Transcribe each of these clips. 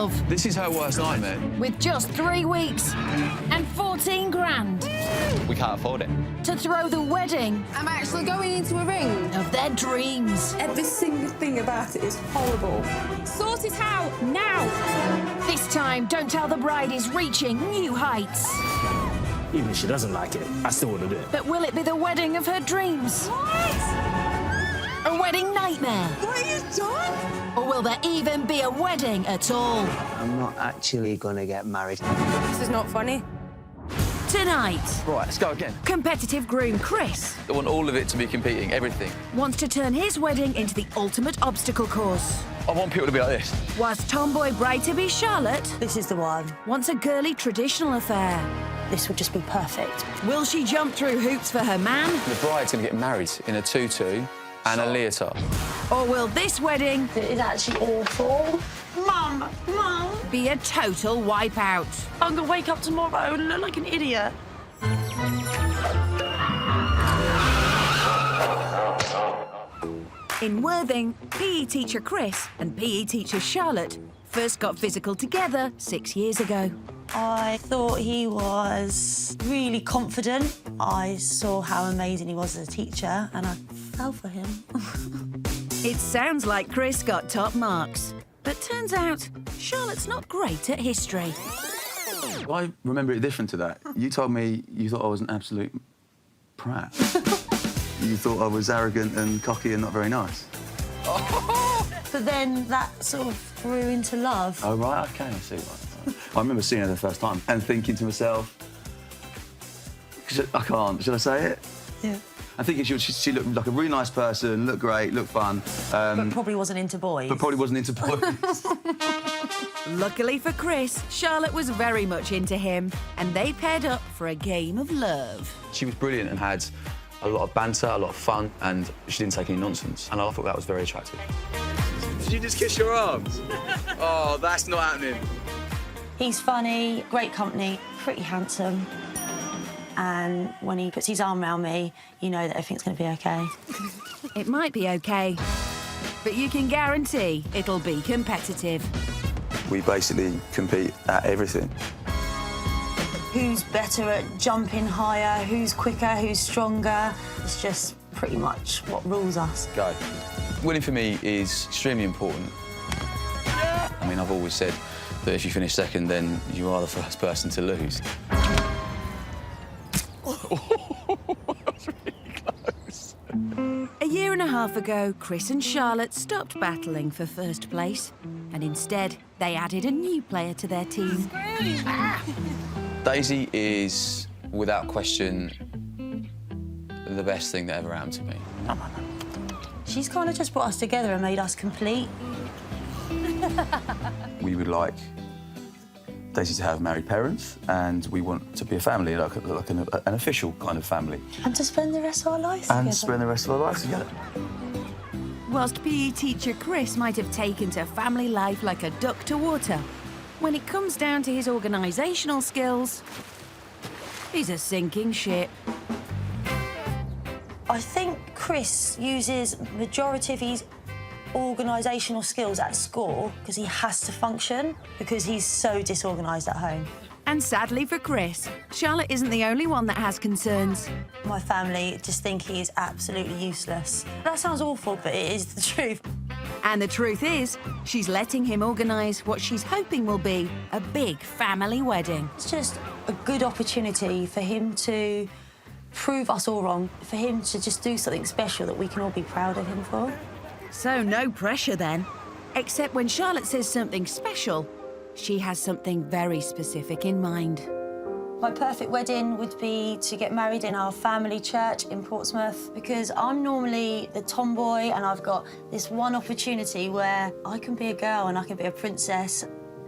love. This is her worst nightmare. With just 3 weeks and 14 grand We can't afford it. to throw the wedding I'm actually going into a ring. of their dreams. Every single thing about it is horrible. Sort it out now. This time, Don't Tell the Bride is reaching new heights. Even if she doesn't like it, I still want to do it. But will it be the wedding of her dreams? A wedding nightmare? What have you done? Or will there even be a wedding at all? I'm not actually gonna get married. This is not funny. Tonight, Right, let's go again. competitive groom Chris I want all of it to be competing, everything. wants to turn his wedding into the ultimate obstacle course. I want people to be like this. Whilst tomboy bride-to-be Charlotte This is the one. wants a girly traditional affair. This would just be perfect. Will she jump through hoops for her man? The bride's going to get married in a tutu and a leotard. Or will this wedding It is actually awful. Mum! be a total wipeout? I'm gonna wake up tomorrow and look like an idiot. In Worthing, PE teacher Chris and PE teacher Charlotte first got physical together 6 years ago. I thought he was really confident. I saw how amazing he was as a teacher and I fell for him. It sounds like Chris got top marks, but turns out Charlotte's not great at history. I remember it different to that. You told me you thought I was an absolute prat. You thought I was arrogant and cocky and not very nice. But then that sort of grew into love. Oh, right, OK, I see. Right. I remember seeing her the first time and thinking to myself, I can't, should I say it? Yeah. I'm thinking she looked like a really nice person, looked great, looked fun. But probably wasn't into boys. But probably wasn't into boys. Luckily for Chris, Charlotte was very much into him, and they paired up for a game of love. She was brilliant and had a lot of banter, a lot of fun, and she didn't take any nonsense. And I thought that was very attractive. Did you just kiss your arms? Oh, that's not happening. He's funny, great company, pretty handsome. And when he puts his arm around me, you know that everything's going to be OK. It might be okay, but you can guarantee it'll be competitive. We basically compete at everything. Who's better at jumping higher, who's quicker, who's stronger. It's just pretty much what rules us. Go. Winning for me is extremely important. I mean, I've always said that if you finish second, then you are the first person to lose. A year and a half ago, Chris and Charlotte stopped battling for first place, and instead they added a new player to their team. Daisy is, without question, the best thing that ever happened to me. She's kind of just brought us together and made us complete. We would like Daisy to have married parents, and we want to be a family, like an official kind of family. And to spend the rest of our lives together. And spend the rest of our lives together. Whilst PE teacher Chris might have taken to family life like a duck to water, when it comes down to his organisational skills, he's a sinking ship. I think Chris uses majority of his organisational skills at school because he has to function because he's so disorganised at home. And sadly for Chris, Charlotte isn't the only one that has concerns. My family just think he is absolutely useless. That sounds awful, but it is the truth. And the truth is, she's letting him organise what she's hoping will be a big family wedding. It's just a good opportunity for him to prove us all wrong, for him to just do something special that we can all be proud of him for. So no pressure then. Except when Charlotte says something special, she has something very specific in mind. My perfect wedding would be to get married in our family church in Portsmouth because I'm normally the tomboy and I've got this one opportunity where I can be a girl and I can be a princess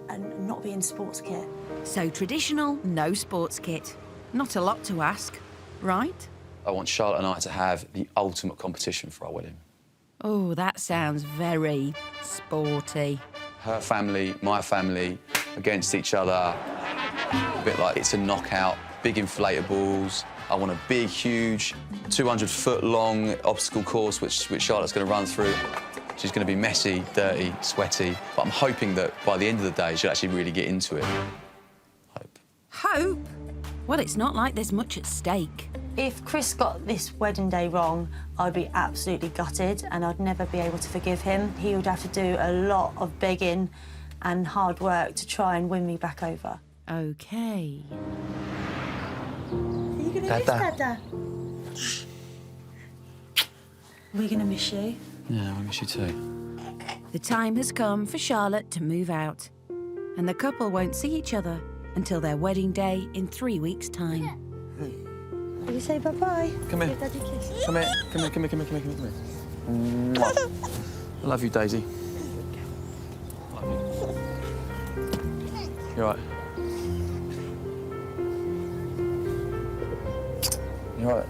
and not be in sports kit. So traditional, no sports kit. Not a lot to ask, right? I want Charlotte and I to have the ultimate competition for our wedding. Oh, that sounds very sporty. Her family, my family, against each other. A bit like it's a knockout, big inflatables. I want a big, huge, 200-foot-long obstacle course which Charlotte's going to run through. She's going to be messy, dirty, sweaty, but I'm hoping that by the end of the day, she'll actually really get into it. Hope. Hope? Well, it's not like there's much at stake. If Chris got this wedding day wrong, I'd be absolutely gutted and I'd never be able to forgive him. He would have to do a lot of begging and hard work to try and win me back over. OK. Are you going to miss Dada? We're going to miss you. Yeah, I miss you too. The time has come for Charlotte to move out. And the couple won't see each other until their wedding day in 3 weeks' time. Will you say bye-bye? Come here. Give Daddy a kiss. Come here, come here, come here, come here, come here, come here. Mwah. I love you, Daisy. Love you. You're right. You're right.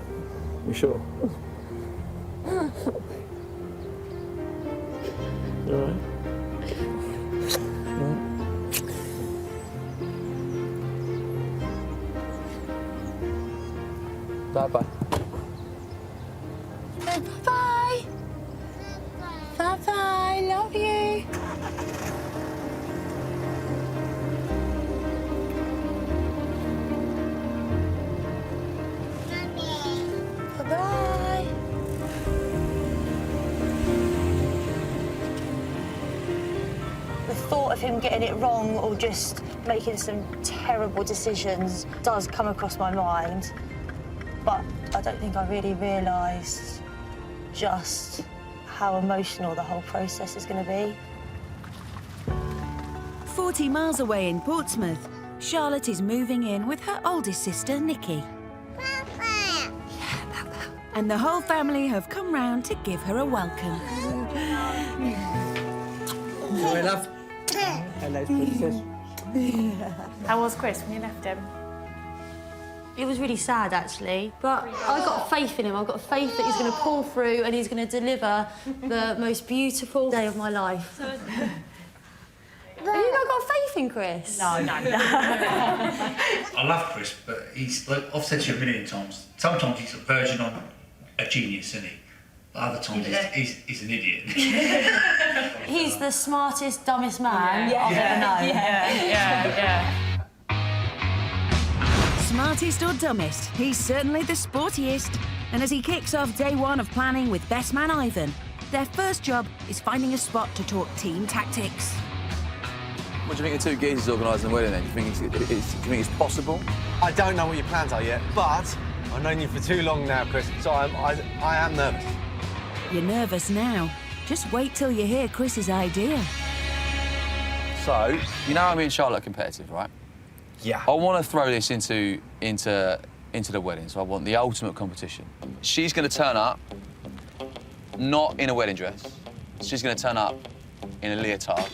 You sure? You all right? Bye-bye. Bye-bye. Bye-bye. Love you. Bye-bye. The thought of him getting it wrong or just making some terrible decisions does come across my mind. But I don't think I really realised just how emotional the whole process is going to be. 40 miles away in Portsmouth, Charlotte is moving in with her oldest sister, Nikki. Papa. And the whole family have come round to give her a welcome. Enjoy, love. Hello, princess. How was Chris when you left him? It was really sad, actually, but I got faith in him. I've got faith that he's going to pull through and he's going to deliver the most beautiful day of my life. Have you not got faith in Chris? No. I love Chris, but he's, like I've said to you a million times, sometimes he's verging on a genius, isn't he? But other times he's an idiot. He's the smartest, dumbest man I've ever known. Yeah. Smartest or dumbest, he's certainly the sportiest. And as he kicks off day one of planning with best man Ivan, their first job is finding a spot to talk team tactics. What do you think of two geezers organising the wedding then? Do you think it's possible? I don't know what your plans are yet, but I've known you for too long now, Chris, so I am nervous. You're nervous now. Just wait till you hear Chris's idea. So, you know how me and Charlotte are competitive, right? Yeah. I want to throw this into the wedding, so I want the ultimate competition. She's going to turn up, not in a wedding dress. She's going to turn up in a leotard.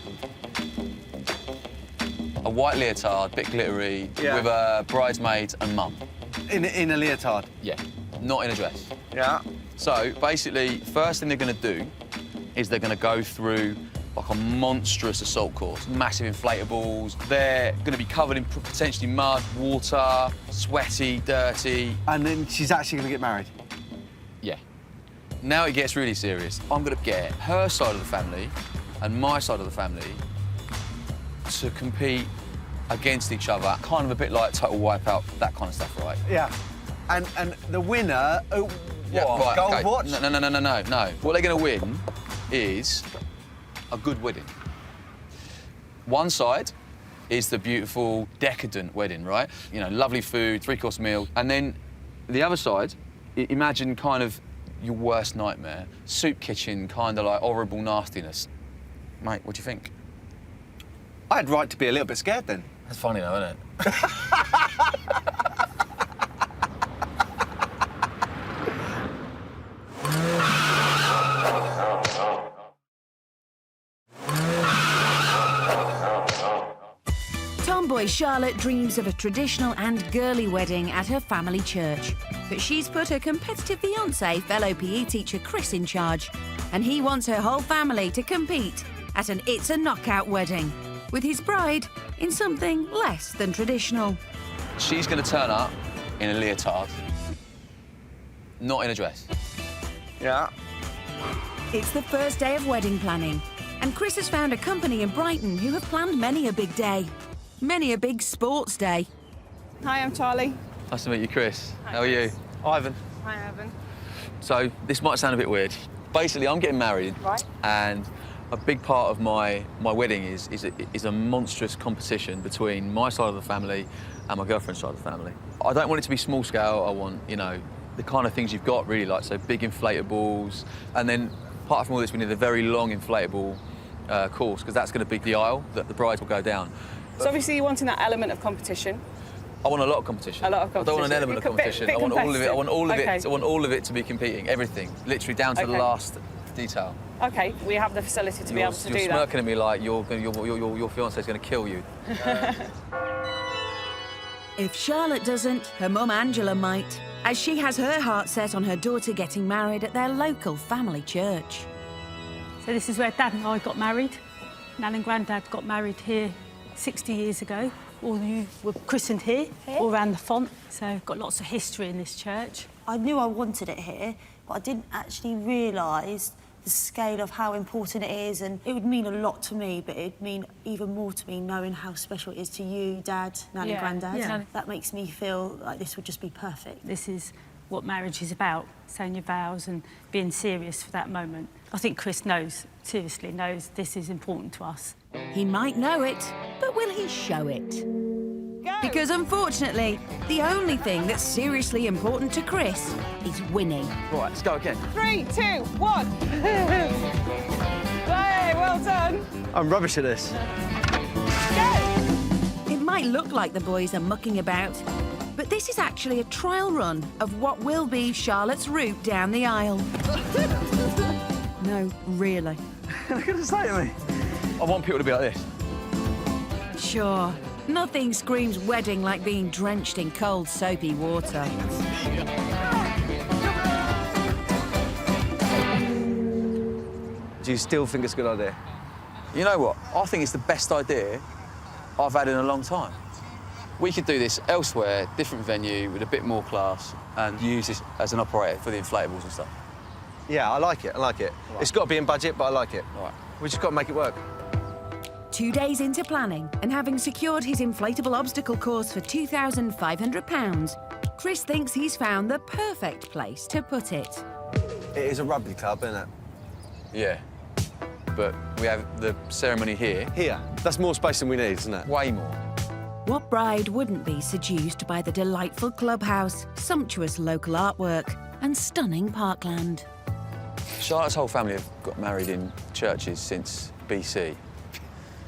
A white leotard, bit glittery, with a bridesmaid and mum. In a leotard? Yeah, not in a dress. Yeah. So, basically, first thing they're going to do is they're going to go through like a monstrous assault course, massive inflatables. They're going to be covered in potentially mud, water, sweaty, dirty. And then she's actually going to get married? Yeah. Now it gets really serious. I'm going to get her side of the family and my side of the family to compete against each other, kind of a bit like Total Wipeout, that kind of stuff, right? Yeah. And the winner, what, gold watch? No. What they're going to win is a good wedding. One side is the beautiful, decadent wedding, right? You know, lovely food, three-course meal. And then the other side, imagine kind of your worst nightmare. Soup kitchen, kind of like horrible nastiness. Mate, what do you think? I had right to be a little bit scared then. That's funny though, isn't it? Tomboy Charlotte dreams of a traditional and girly wedding at her family church. But she's put her competitive fiancé, fellow PE teacher Chris, in charge. And he wants her whole family to compete at an It's a Knockout wedding, with his bride in something less than traditional. She's going to turn up in a leotard, not in a dress. Yeah. It's the first day of wedding planning, and Chris has found a company in Brighton who have planned many a big day. Many a big sports day. Hi, I'm Charlie. Nice to meet you, Chris. How are you? Ivan. Hi, Evan. So, this might sound a bit weird. Basically, I'm getting married. Right. And a big part of my wedding is a monstrous competition between my side of the family and my girlfriend's side of the family. I don't want it to be small scale. I want, you know, the kind of things you've got, really, like, so big inflatables. And then, apart from all this, we need a very long inflatable course, because that's going to be the aisle that the brides will go down. So obviously you're wanting that element of competition. I want a lot of competition. A lot of competition. I don't want an element of competition. I want all of it. I want all of it. Okay. I want all of it to be competing. Everything, literally down to the last detail. Okay, we have the facility to be able to do that. You're smirking at me like your fiancé's going to kill you. If Charlotte doesn't, her mum Angela might, as she has her heart set on her daughter getting married at their local family church. So this is where Dad and I got married. Nan and Grandad got married here 60 years ago. All you were christened here, all around the font. So got lots of history in this church. I knew I wanted it here, but I didn't actually realise the scale of how important it is, and it would mean a lot to me, but it'd mean even more to me knowing how special it is to you, Dad, Nan and Grandad. Yeah. That makes me feel like this would just be perfect. This is what marriage is about, saying your vows and being serious for that moment. I think Chris knows, seriously knows, this is important to us. He might know it, but will he show it? Go. Because unfortunately, the only thing that's seriously important to Chris is winning. Right, let's go again. 3, 2, 1. Hey, well done. I'm rubbish at this. Go. It might look like the boys are mucking about, but this is actually a trial run of what will be Charlotte's route down the aisle. No, really. Look at the state of me. I want people to be like this. Sure, nothing screams wedding like being drenched in cold, soapy water. Do you still think it's a good idea? You know what? I think it's the best idea I've had in a long time. We could do this elsewhere, different venue, with a bit more class, and use this as an operator for the inflatables and stuff. Yeah, I like it. I like it. Right. It's got to be in budget, but I like it. All right. We just got to make it work. 2 days into planning, and having secured his inflatable obstacle course for £2,500, Chris thinks he's found the perfect place to put it. It is a rugby club, isn't it? Yeah. But we have the ceremony here. Here. That's more space than we need, isn't it? Way more. What bride wouldn't be seduced by the delightful clubhouse, sumptuous local artwork, and stunning parkland? Charlotte's whole family have got married in churches since BC.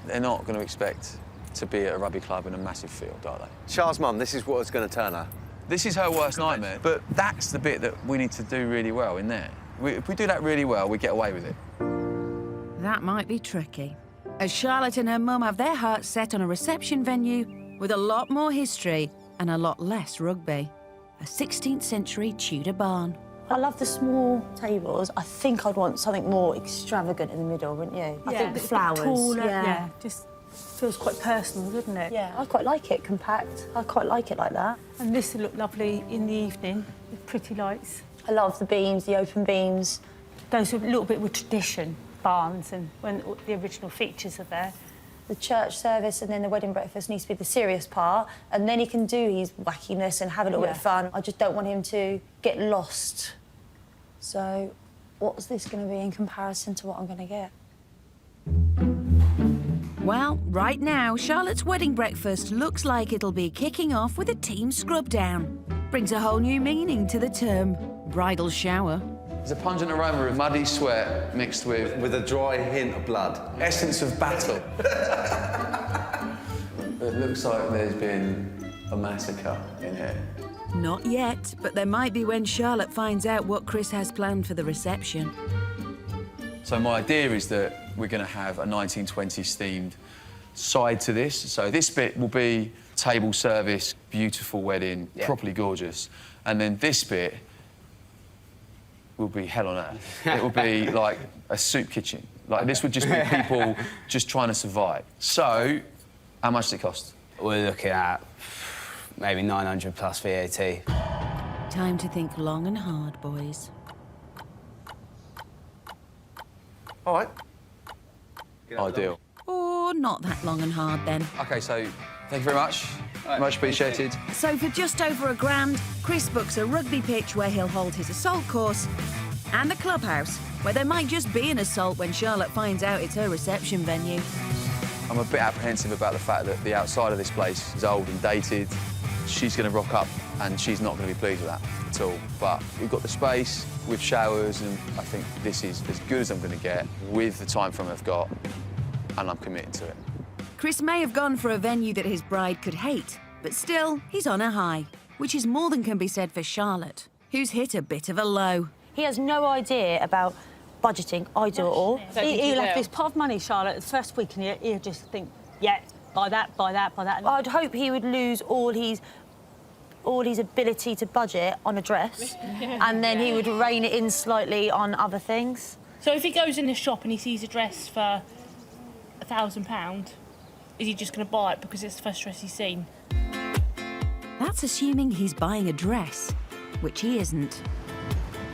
They're not going to expect to be at a rugby club in a massive field, are they? Charles' mum, this is what's going to turn her. This is her worst nightmare, but that's the bit that we need to do really well in there. If we do that really well, we get away with it. That might be tricky, as Charlotte and her mum have their hearts set on a reception venue with a lot more history and a lot less rugby. A 16th century Tudor barn. I love the small tables. I think I'd want something more extravagant in the middle, wouldn't you? I think the flowers. Taller, yeah, just feels quite personal, doesn't it? Yeah, I quite like it compact. I quite like it like that. And this will look lovely in the evening with pretty lights. I love the beams, the open beams. Those are a little bit with tradition, barns, and when the original features are there. The church service and then the wedding breakfast needs to be the serious part, and then he can do his wackiness and have a little bit of fun. I just don't want him to get lost. So, what's this going to be in comparison to what I'm going to get? Well, right now, Charlotte's wedding breakfast looks like it'll be kicking off with a team scrub down. Brings a whole new meaning to the term bridal shower. There's a pungent aroma of muddy sweat mixed with With a dry hint of blood. essence of battle. It looks like there's been a massacre in here. Not yet, but there might be when Charlotte finds out what Chris has planned for the reception. So my idea is that we're going to have a 1920s themed side to this. So this bit will be table service, beautiful wedding, properly gorgeous. And then this bit will be hell on earth. It will be like a soup kitchen. Like this would just be people just trying to survive. So, how much does it cost? We're looking at maybe 900 plus VAT. Time to think long and hard, boys. All right. Ideal. Or not that long and hard then. OK, so thank you very much. Much appreciated. So for just over £1,000, Chris books a rugby pitch where he'll hold his assault course and the clubhouse where there might just be an assault when Charlotte finds out it's her reception venue. I'm a bit apprehensive about the fact that the outside of this place is old and dated. She's going to rock up and she's not going to be pleased with that at all. But we've got the space with showers and I think this is as good as I'm going to get with the time frame I've got, and I'm committed to it. Chris may have gone for a venue that his bride could hate, but still, he's on a high, which is more than can be said for Charlotte, who's hit a bit of a low. He has no idea about budgeting. I do it all. He'll have this pot of money, Charlotte, the first week, and he'll just think, yeah, buy that, buy that, buy that. I'd hope he would lose all his ability to budget on a dress, and then he would rein it in slightly on other things. So if he goes in the shop and he sees a dress for £1,000, is he just going to buy it because it's the first dress he's seen? That's assuming he's buying a dress, which he isn't.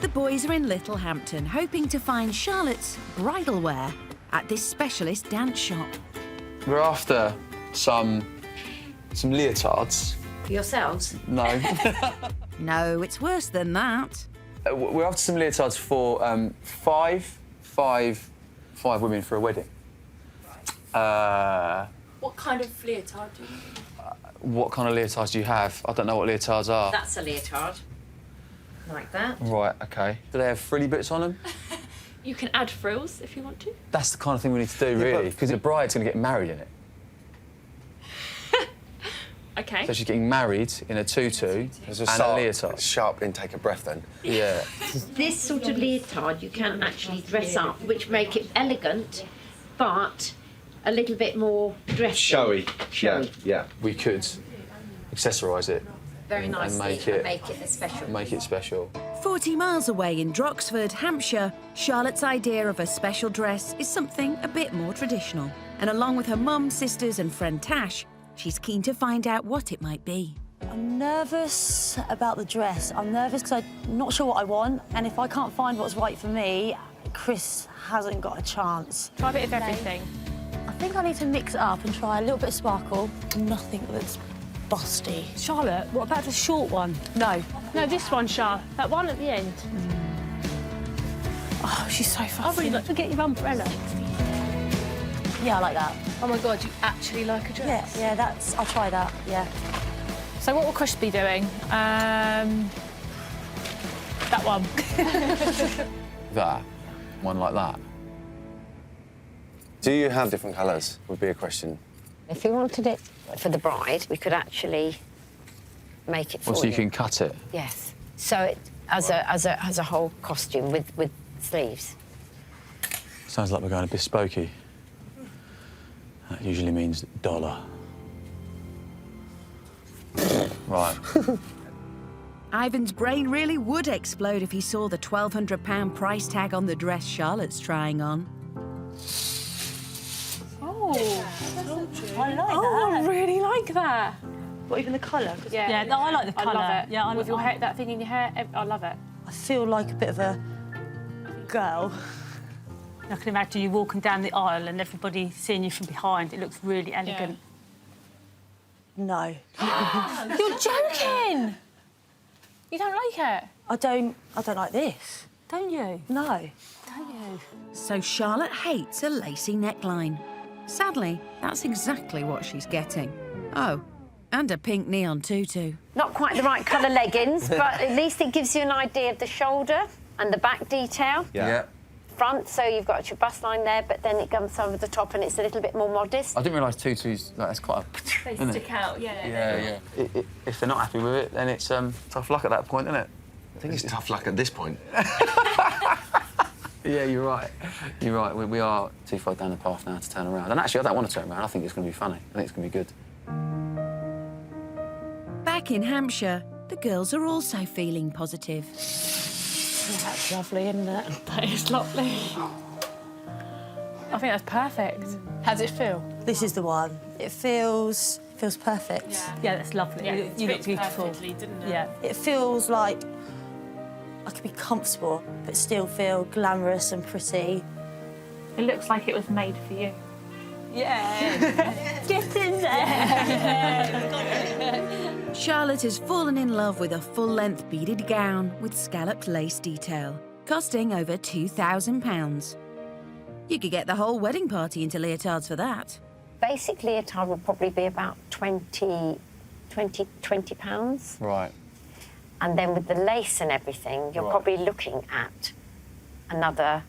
The boys are in Littlehampton, hoping to find Charlotte's bridal wear at this specialist dance shop. We're after some leotards. For yourselves? No. No, it's worse than that. We're after some leotards for five women for a wedding. What kind of leotard do you need? What kind of leotards do you have? I don't know what leotards are. That's a leotard. Like that. Right, OK. Do they have frilly bits on them? You can add frills if you want to. That's the kind of thing we need to do, really, because the bride's going to get married in it. OK. So she's getting married in a tutu and a leotard. Sharp intake of breath, then. Yeah. This sort of leotard you can actually dress up, which make it elegant, but a little bit more dressy. Showy. Showy. Yeah. We could accessorise it. Very nicely, and make it special. Make it special. 40 miles away in Droxford, Hampshire, Charlotte's idea of a special dress is something a bit more traditional. And along with her mum, sisters and friend Tash, she's keen to find out what it might be. I'm nervous about the dress. I'm nervous because I'm not sure what I want, and if I can't find what's right for me, Chris hasn't got a chance. Try a bit of everything. I think I need to mix it up and try a little bit of sparkle, nothing that's busty. Charlotte, what about the short one? No. No, this one, Char. That one at the end. Oh, she's so I fussy. really like to get your umbrella. Yeah, I like that. Oh my God, you actually like a dress? Yeah, I'll try that, yeah. So what will Chris be doing? That one. That. One like that. Do you have different colours? Would be a question. If we wanted it for the bride, we could actually make it for So you can cut it? Yes. So it as a whole costume with sleeves. Sounds like we're going a bit spokey. That usually means dollar. Right. Ivan's brain really would explode if he saw the £1,200 price tag on the dress Charlotte's trying on. Oh, I like oh, that. I really like that. What, even the colour? Yeah, no, I like the colour. I love it. Yeah, with your hair, that thing in your hair, I love it. I feel like a bit of a girl. I can imagine you walking down the aisle and everybody seeing you from behind. It looks really elegant. No. You're joking! You don't like it? I don't like this. Don't you? No. Don't you? So Charlotte hates a lacy neckline. Sadly, that's exactly what she's getting. Oh, and a pink neon tutu. Not quite the right colour leggings, but at least it gives you an idea of the shoulder and the back detail. Yeah. Front, so you've got your bust line there, but then it comes over the top and it's a little bit more modest. I didn't realise tutus, that's quite They isn't stick out, yeah. Yeah. If they're not happy with it, then it's tough luck at that point, isn't it? I think it's tough luck at this point. Yeah, you're right. You're right. We are too far down the path now to turn around. And actually, I don't want to turn around. I think it's going to be funny. I think it's going to be good. Back in Hampshire, the girls are also feeling positive. That's lovely, isn't it? That is lovely. I think that's perfect. How does it feel? This is the one. It feels perfect. Yeah, that's lovely. Yeah, you look beautiful. perfectly, didn't it? Yeah. It feels like I could be comfortable, but still feel glamorous and pretty. It looks like it was made for you. Yeah. Get in there. Charlotte has fallen in love with a full-length beaded gown with scalloped lace detail, costing over £2,000. You could get the whole wedding party into leotards for that. Basic leotard will probably be about £20. Right. And then with the lace and everything, you're probably looking at another,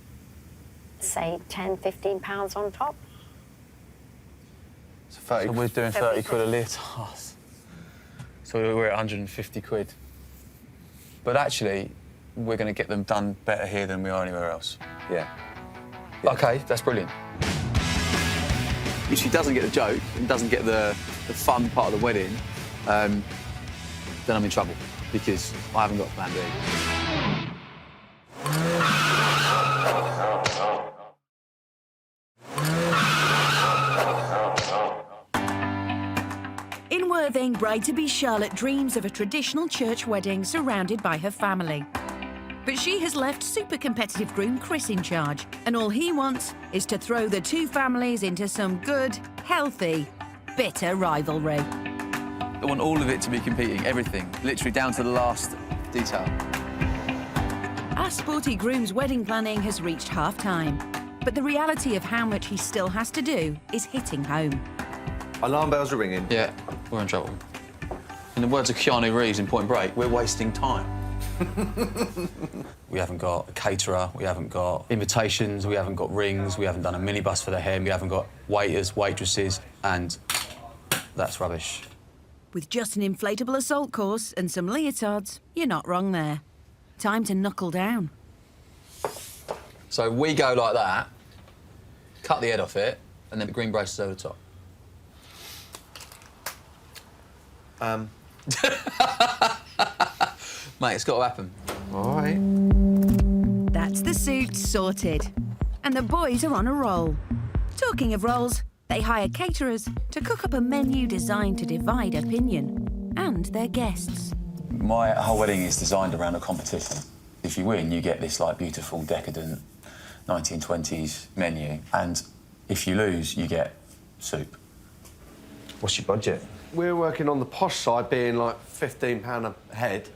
say, £10, £15 on top. So we're doing 30 quid a leotard. So we're at 150 quid. But actually, we're going to get them done better here than we are anywhere else. Yeah. OK, that's brilliant. If she doesn't get the joke and doesn't get the fun part of the wedding, then I'm in trouble, because I haven't got a plan B. In Worthing, bride-to-be Charlotte dreams of a traditional church wedding surrounded by her family. But she has left super competitive groom Chris in charge, and all he wants is to throw the two families into some good, healthy, bitter rivalry. I want all of it to be competing, everything, literally down to the last detail. Our sporty groom's wedding planning has reached half-time, but the reality of how much he still has to do is hitting home. Alarm bells are ringing. Yeah, we're in trouble. In the words of Keanu Reeves in Point Break, we're wasting time. We haven't got a caterer, we haven't got invitations, we haven't got rings, we haven't done a minibus for the hen, we haven't got waiters, waitresses, and that's rubbish. With just an inflatable assault course and some leotards, you're not wrong there. Time to knuckle down. So we go like that, cut the head off it, and then the green braces over the top. Mate, it's got to happen. All right. That's the suit sorted. And the boys are on a roll. Talking of rolls, they hire caterers to cook up a menu designed to divide opinion and their guests. My whole wedding is designed around a competition. If you win, you get this, like, beautiful, decadent 1920s menu. And if you lose, you get soup. What's your budget? We're working on the posh side, being like £15 a head.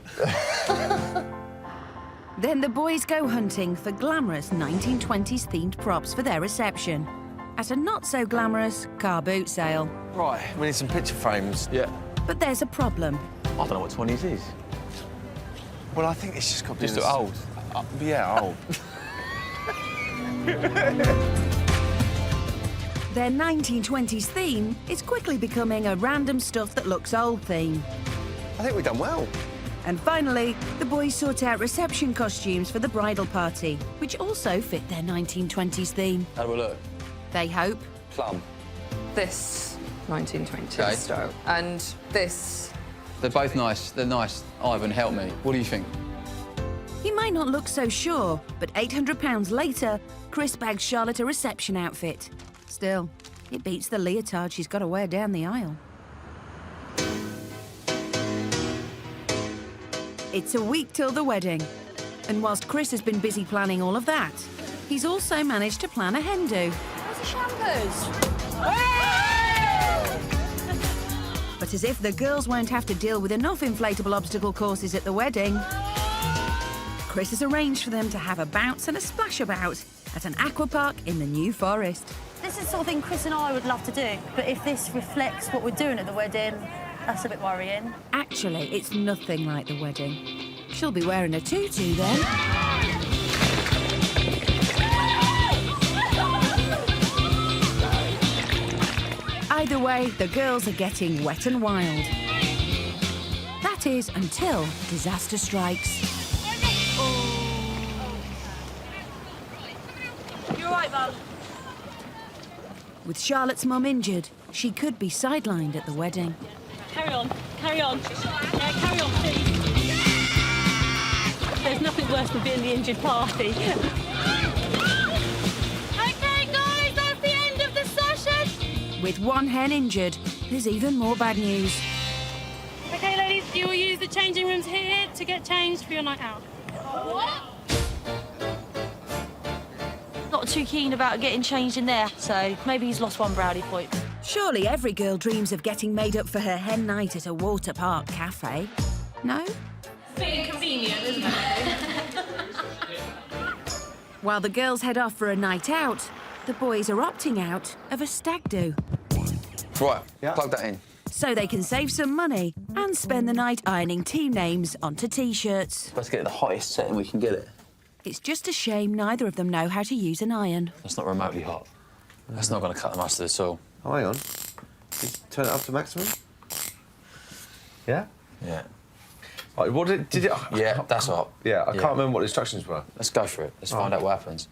Then the boys go hunting for glamorous 1920s themed props for their reception at a not-so-glamorous car boot sale. Right, we need some picture frames. Yeah. But there's a problem. I don't know what 20s is. Well, I think it's just got to be... Just old. Yeah, old. Their 1920s theme is quickly becoming a random stuff that looks old theme. I think we've done well. And finally, the boys sort out reception costumes for the bridal party, which also fit their 1920s theme. How do we look? They hope. Plum. This 1920s Okay. style. And this. They're both nice. They're nice. Ivan, help me. What do you think? He might not look so sure, but £800 later, Chris bags Charlotte a reception outfit. Still, it beats the leotard she's got to wear down the aisle. It's a week till the wedding, and whilst Chris has been busy planning all of that, he's also managed to plan a hen do. Where's the shampoos? But as if the girls won't have to deal with enough inflatable obstacle courses at the wedding, Chris has arranged for them to have a bounce and a splash about at an aqua park in the New Forest. This is the sort of thing Chris and I would love to do, but if this reflects what we're doing at the wedding, that's a bit worrying. Actually, it's nothing like the wedding. She'll be wearing a tutu then. Either way, the girls are getting wet and wild. That is until disaster strikes. You all right, Mum? With Charlotte's mum injured, she could be sidelined at the wedding. Carry on, carry on. Yeah, carry on, please. There's nothing worse than being the injured party. Okay, guys, that's the end of the session. With one hen injured, there's even more bad news. Okay, ladies, you will use the changing rooms here to get changed for your night out. Not not too keen about getting changed in there, so maybe he's lost 1 brownie point. Surely every girl dreams of getting made up for her hen night at a water park cafe. No? Bit inconvenient, isn't it? While the girls head off for a night out, the boys are opting out of a stag do. Right, plug that in. So they can save some money and spend the night ironing team names onto T-shirts. Let's get it the hottest setting we can get it. It's just a shame neither of them know how to use an iron. That's not remotely hot. That's not going to cut the mustard at all. Oh, hang on. Just turn it up to maximum. Yeah? Yeah. Right, what did it... Yeah, that's hot. Yeah, I can't remember what the instructions were. Let's go for it. Let's find out what happens.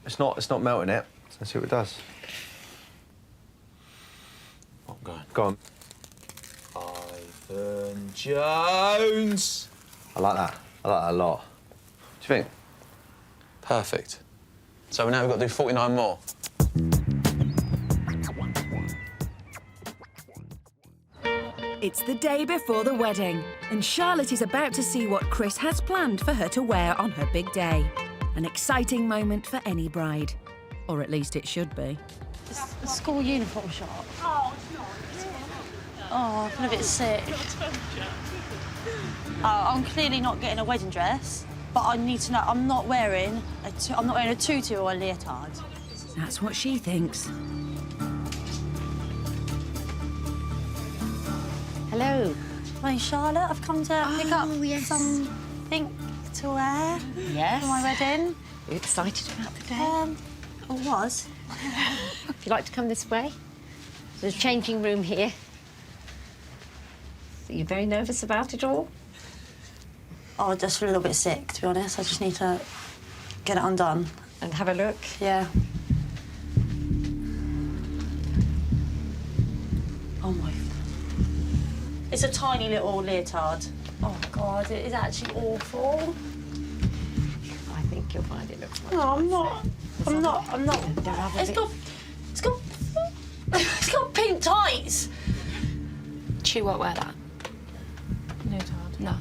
It's not melting it. Let's see what it does. I'm going. Go on. Ivan Jones. I like that. I like that a lot. What do you think? Perfect. So now we've got to do 49 more. It's the day before the wedding, and Charlotte is about to see what Chris has planned for her to wear on her big day. An exciting moment for any bride. Or at least it should be. It's a school uniform shop. Oh, I'm a bit sick. I'm clearly not getting a wedding dress, but I need to know I'm not wearing a tutu or a leotard. That's what she thinks. Hello. My Charlotte, I've come to pick up something to wear Yes. for my wedding. Are you excited about the day? I was. If you'd like to come this way, there's a changing room here. So you're very nervous about it all? Oh, I just feel a little bit sick, to be honest. I just need to get it undone. And have a look? Yeah. Oh, my... It's a tiny little leotard. Oh, God, it is actually awful. I think you'll find it looks much No, I'm nicer. not. Don't have a It's got pink tights. She won't wear that. Leotard. No.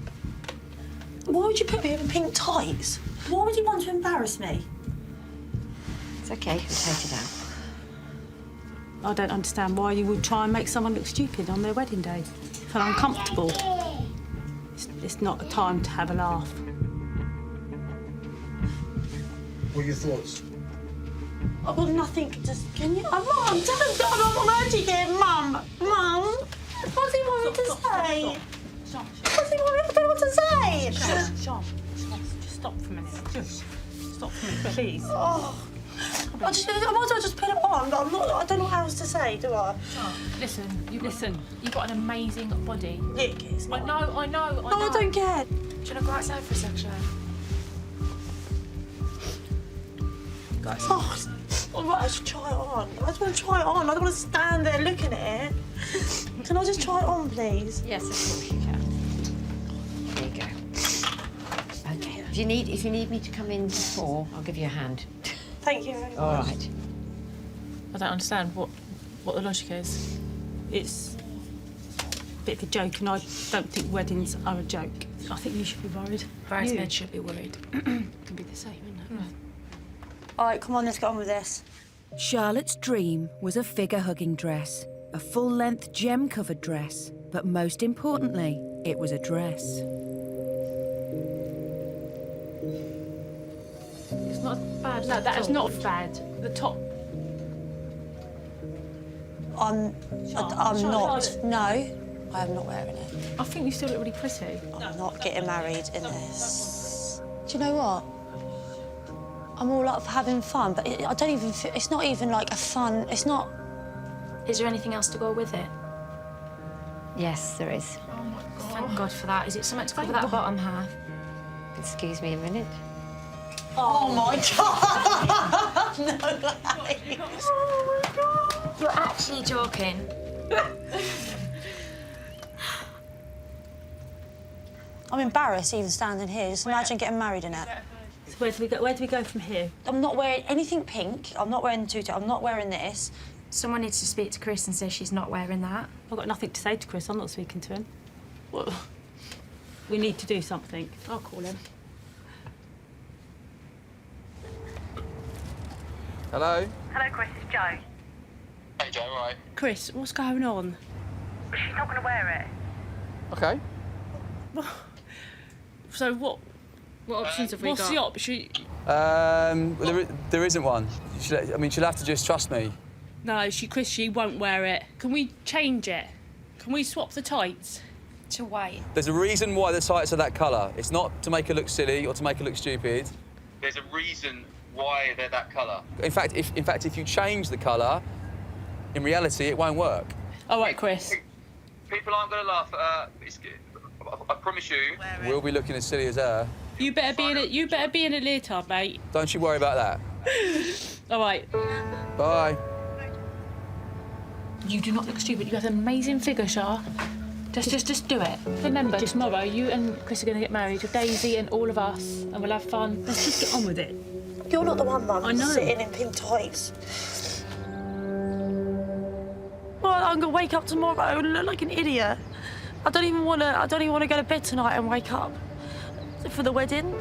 Why would you put me in pink tights? Why would you want to embarrass me? It's OK, we'll take it out. I don't understand why you would try and make someone look stupid on their wedding day. Feel uncomfortable. It's not a time to have a laugh. What are your thoughts? I've got nothing to... Can you... Mum, I'm allergic here, Mum. Mum, what do you want me to say? What do you want me to... I don't know what to say. John, just stop for a minute. Just stop for a minute, please. Oh. I might as well just put it on. I don't know what else to say, do I? Listen, you've got an amazing body. Nick, it's not. I know. No, I don't care. Do you want to go outside for a section? Oh, I might just try it on. I just want to try it on. I don't want to stand there looking at it. Can I just try it on, please? Yes, of course you can. There you go. OK. If you need me to come in before, I'll give you a hand. Thank you very much. All right. I don't understand what the logic is. It's a bit of a joke, and I don't think weddings are a joke. I think you should be worried. Bridesmaids should be worried. Could be the same, isn't it? All right, come on, let's get on with this. Charlotte's dream was a figure-hugging dress, a full-length gem-covered dress, but most importantly, it was a dress. It's not bad. No, that is not bad. The top. I'm not. No, I am not wearing it. I think you still look really pretty. I'm not getting married in this. Do you know what? I'm all up for having fun, but I don't even feel... It's not even like a fun... It's not... Is there anything else to go with it? Yes, there is. Oh, my God. Thank God for that. Is it something to cover that bottom half? Excuse me a minute. Oh, my God! No way! Oh, my God! You're actually joking. I'm embarrassed even standing here. Just imagine getting married in it. So where do we go from here? I'm not wearing anything pink. I'm not wearing the tutu. I'm not wearing this. Someone needs to speak to Chris and say she's not wearing that. I've got nothing to say to Chris. I'm not speaking to him. Well, we need to do something. I'll call him. Hello? Hello, Chris, it's Jo. Hey, Joe, all right? Chris, what's going on? She's not going to wear it. OK. So what options have we got? What's the option? Well, there isn't one. She'll have to just trust me. No, Chris, she won't wear it. Can we change it? Can we swap the tights? To white. There's a reason why the tights are that colour. It's not to make her look silly or to make her look stupid. There's a reason why they're that colour. In fact, if you change the colour, in reality, it won't work. All right, Chris. People aren't going to laugh at her. I promise you, we'll be looking as silly as her. You better be in a leotard, mate. Don't you worry about that. All right. Bye. You do not look stupid. You have an amazing figure, Shah. Just do it. Remember, tomorrow you and Chris are going to get married with Daisy and all of us, and we'll have fun. Let's just get on with it. You're not the one, Mum. I know. Sitting in pink tights. Well, I'm gonna wake up tomorrow and look like an idiot. I don't even want to go to bed tonight and wake up for the wedding.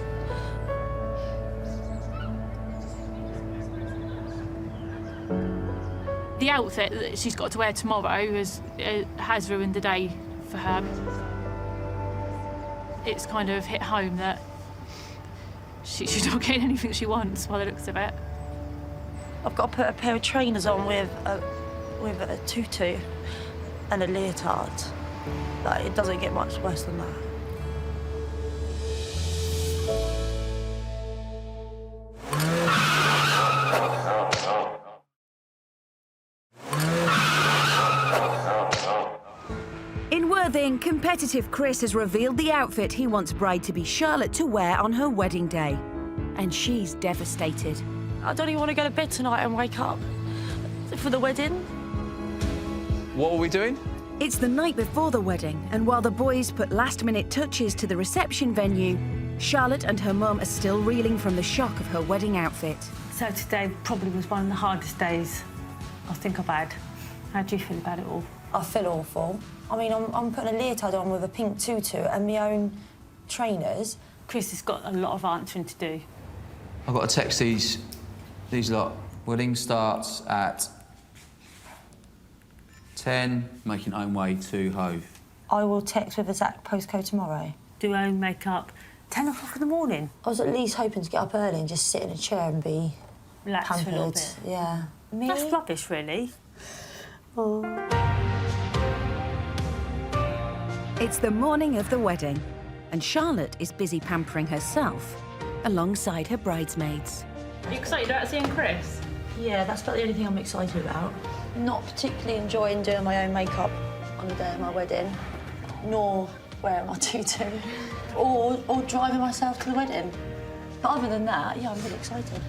The outfit that she's got to wear tomorrow has ruined the day for her. It's kind of hit home that she's not getting anything she wants by the looks of it. I've got to put a pair of trainers on with a tutu and a leotard. Like, it doesn't get much worse than that. In Worthing, competitive Chris has revealed the outfit he wants bride-to-be Charlotte to wear on her wedding day. And she's devastated. I don't even want to go to bed tonight and wake up for the wedding. What are we doing? It's the night before the wedding, and while the boys put last-minute touches to the reception venue, Charlotte and her mum are still reeling from the shock of her wedding outfit. So today probably was one of the hardest days I think I've had. How do you feel about it all? I feel awful. I mean, I'm putting a leotard on with a pink tutu and my own trainers. Chris has got a lot of answering to do. I've got to text these lot. Wedding starts at 10, making own way to Hove. I will text with exact postcode tomorrow. Do own makeup. 10 o'clock in the morning. I was at least hoping to get up early and just sit in a chair and be relaxed pampered. for a little bit. Yeah. Me? That's rubbish, really. Oh. It's the morning of the wedding, and Charlotte is busy pampering herself alongside her bridesmaids. Are you excited about seeing Chris? Yeah, that's about the only thing I'm excited about. Not particularly enjoying doing my own makeup on the day of my wedding, nor wearing my tutu, or driving myself to the wedding. But other than that, yeah, I'm really excited.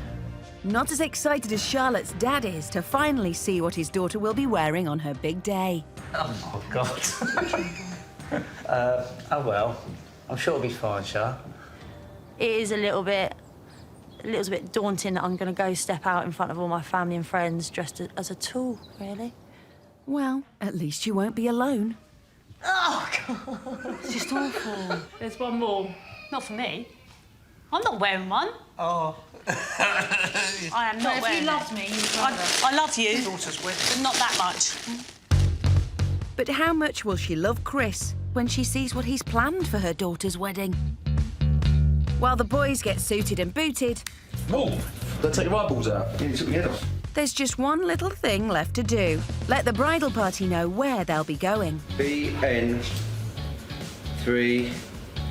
Not as excited as Charlotte's dad is to finally see what his daughter will be wearing on her big day. Oh, God. Oh, well. I'm sure it'll be fine, Shah. It is a little bit daunting that I'm going to go step out in front of all my family and friends dressed as a tool, really. Well, at least you won't be alone. Oh, God. It's just awful. There's one more. Not for me. I'm not wearing one. Oh. I am not wearing it. If you loved me, you would I love you, but not that much. But how much will she love Chris when she sees what he's planned for her daughter's wedding? While the boys get suited and booted... Move! Don't take your eyeballs out. You took your head off. There's just one little thing left to do. Let the bridal party know where they'll be going. BN 3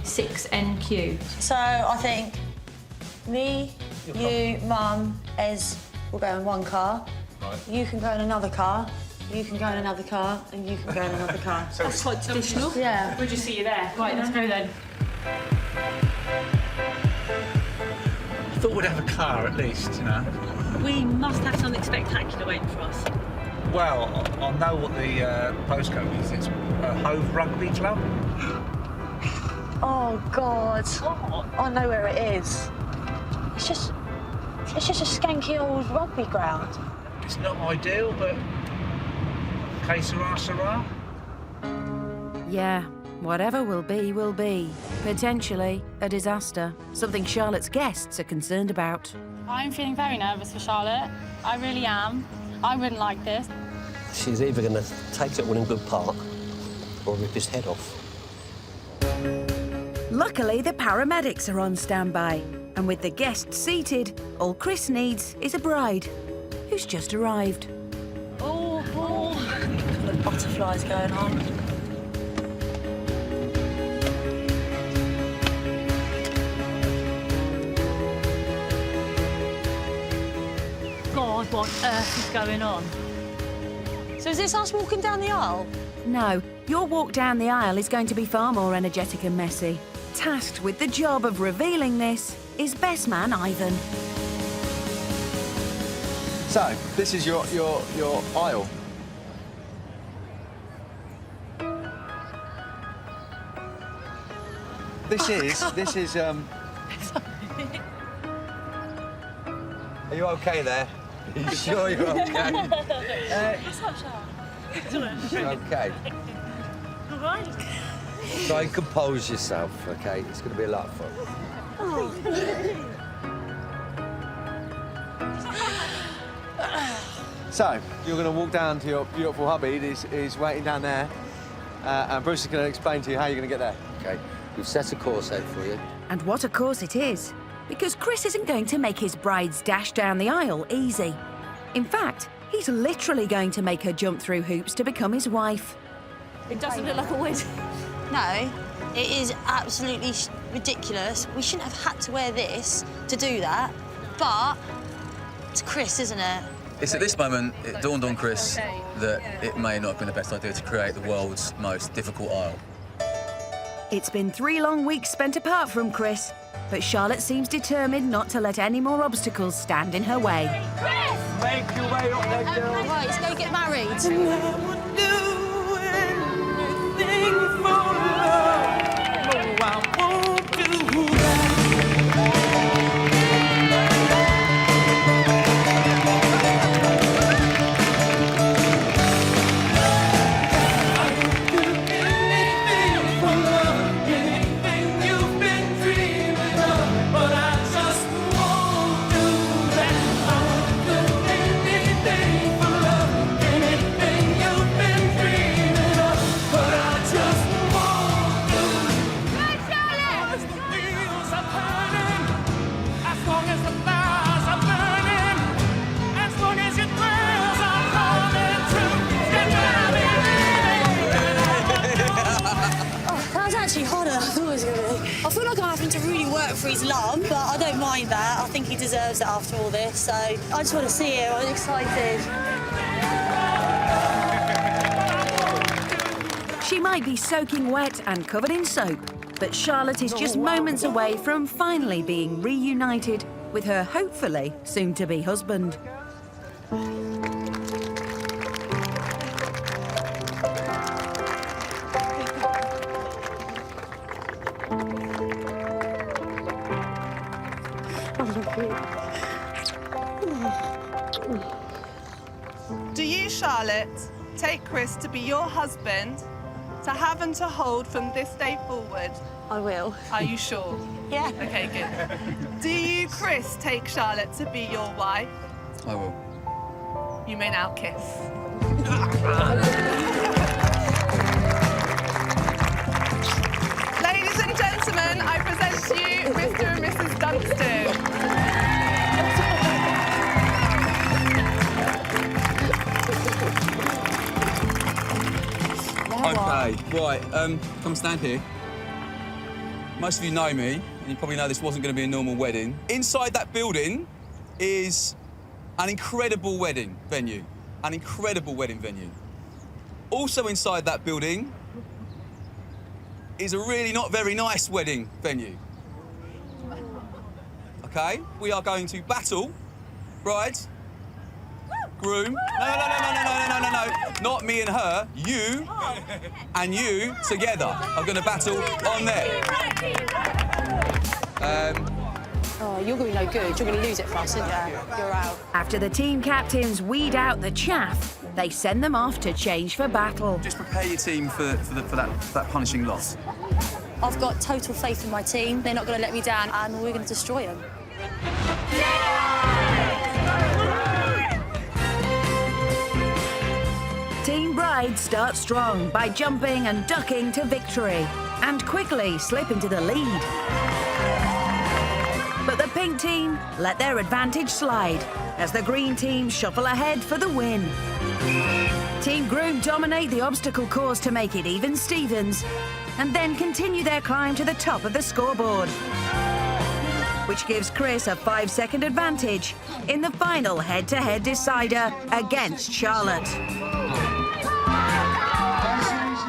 6NQ. So I think me, you, Mum, Ez will go in one car. Right. You can go in another car. You can go in another car, and you can go in another car. That's quite traditional. Yeah. We'll just see you there. Right, let's go then. I thought we'd have a car at least, you know. We must have something spectacular waiting for us. Well, I know what the postcode is. It's Hove Rugby Club. Oh God! I know where it is. It's just a skanky old rugby ground. It's not ideal, but que sera, sera. Yeah, whatever will be, will be. Potentially a disaster. Something Charlotte's guests are concerned about. I'm feeling very nervous for Charlotte. I really am. I wouldn't like this. She's either going to take it all in good part or rip his head off. Luckily, the paramedics are on standby. And with the guests seated, all Chris needs is a bride, who's just arrived. Oh, the butterflies going on. God, what on earth is going on? So is this us walking down the aisle? No, your walk down the aisle is going to be far more energetic and messy. Tasked with the job of revealing this is best man Ivan. So, this is your aisle. This is. Are you okay there? Are you sure you're okay? You're okay. All right. Try and compose yourself, okay? It's going to be a lot of fun. So, you're going to walk down to your beautiful hubby. He's waiting down there. And Bruce is going to explain to you how you're going to get there. OK, we've set a course out for you. And what a course it is, because Chris isn't going to make his bride's dash down the aisle easy. In fact, he's literally going to make her jump through hoops to become his wife. It doesn't look like a wig. No, it is absolutely ridiculous. We shouldn't have had to wear this to do that, but it's Chris, isn't it? It's at this moment it dawned on Chris that it may not have been the best idea to create the world's most difficult aisle. It's been 3 long weeks spent apart from Chris, but Charlotte seems determined not to let any more obstacles stand in her way. Chris! Make your way up there, girl. Right, let's go get married. I feel like I'm having to really work for his love, but I don't mind that. I think he deserves it after all this, so I just want to see him. I'm excited. She might be soaking wet and covered in soap, but Charlotte is just moments away from finally being reunited with her hopefully soon-to-be husband. Do you, Charlotte, take Chris to be your husband, to have and to hold from this day forward? I will. Are you sure? Yeah. OK, good. Do you, Chris, take Charlotte to be your wife? I will. You may now kiss. Ladies and gentlemen, I present to you Mr. and Mrs. Dunstan. OK, right, come stand here. Most of you know me, and you probably know this wasn't going to be a normal wedding. Inside that building is an incredible wedding venue. An incredible wedding venue. Also inside that building is a really not very nice wedding venue. OK, we are going to battle brides, groom. No. Not me and her. You and you together are going to battle on there. Oh, you're going to be no good. You're going to lose it for us, aren't you? You're out. After the team captains weed out the chaff, they send them off to change for battle. Just prepare your team for that punishing loss. I've got total faith in my team. They're not going to let me down, and we're going to destroy them. Yeah! Team Bride start strong by jumping and ducking to victory and quickly slip into the lead. But the pink team let their advantage slide as the green team shuffle ahead for the win. Team Groom dominate the obstacle course to make it even Stevens and then continue their climb to the top of the scoreboard, which gives Chris a 5-second advantage in the final head-to-head decider against Charlotte.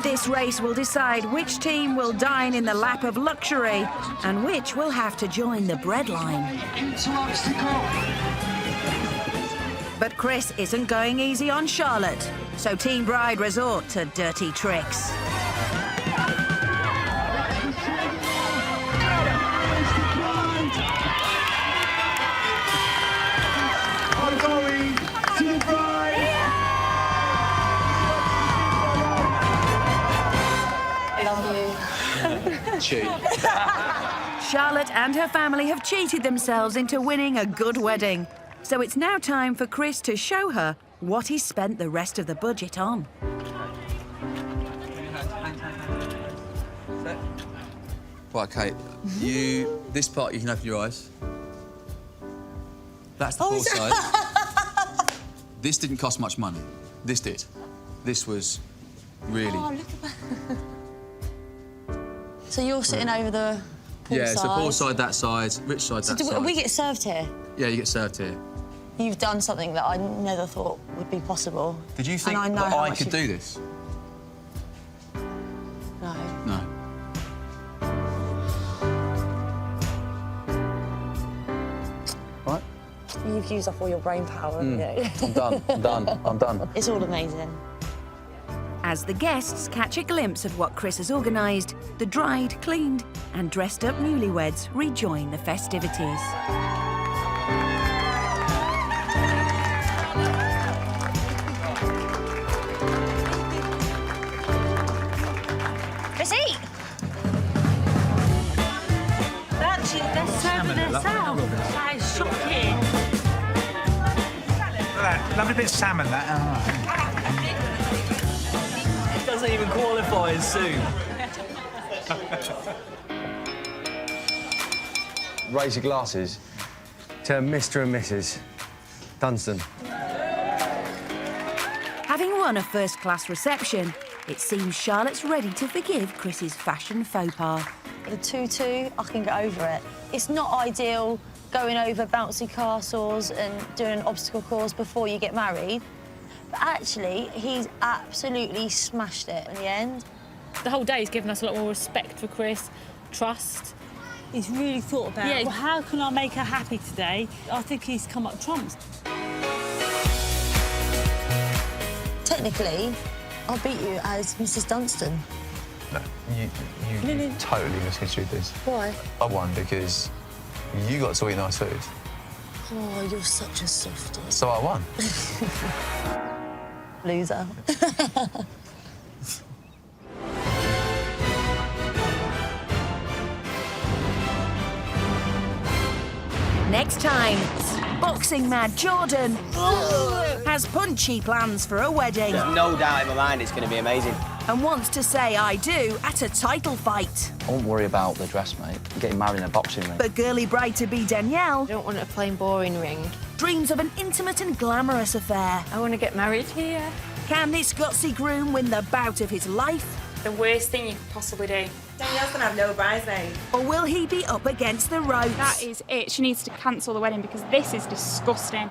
This race will decide which team will dine in the lap of luxury and which will have to join the breadline. But Chris isn't going easy on Charlotte, so Team Bride resort to dirty tricks. Cheat. Charlotte and her family have cheated themselves into winning a good wedding. So it's now time for Chris to show her what he's spent the rest of the budget on. Right, Kate, this part you can open your eyes. That's the pool side. This didn't cost much money. This did. This was really... Oh, look at that. So you're sitting over the pool side? Yeah, it's the pool side, that side, rich side, that side. We get served here? Yeah, you get served here. You've done something that I never thought would be possible. Did you think that I could do this? No. No. Right. You've used up all your brain power, haven't you? I'm done, I'm done, I'm done. It's all amazing. As the guests catch a glimpse of what Chris has organised, the dried, cleaned and dressed up newlyweds rejoin the festivities. Let's eat! They're serving us out. That is shocking. Lovely bit of salmon, that. Doesn't even qualify as soup. Raise your glasses to Mr. and Mrs. Dunstan. Having won a first-class reception, it seems Charlotte's ready to forgive Chris's fashion faux pas. The tutu, I can get over it. It's not ideal going over bouncy castles and doing an obstacle course before you get married. But actually, he's absolutely smashed it in the end. The whole day has given us a lot more respect for Chris, trust. He's really thought about, well, how can I make her happy today? I think he's come up trumps. Technically, I'll beat you as Mrs. Dunstan. No, you totally misconstrued this. Why? I won because you got to eat nice food. Oh, you're such a softie. So I won. Loser. Next time, boxing mad Jordan has punchy plans for a wedding. There's no doubt in my mind it's going to be amazing. And wants to say I do at a title fight. I won't worry about the dress, mate. I'm getting married in a boxing ring. But girly bride-to-be Danielle... I don't want a plain, boring ring. ...dreams of an intimate and glamorous affair. I want to get married here. Can this gutsy groom win the bout of his life? The worst thing you could possibly do. Danielle's going to have no bridesmaids. Or will he be up against the ropes? That is it. She needs to cancel the wedding because this is disgusting.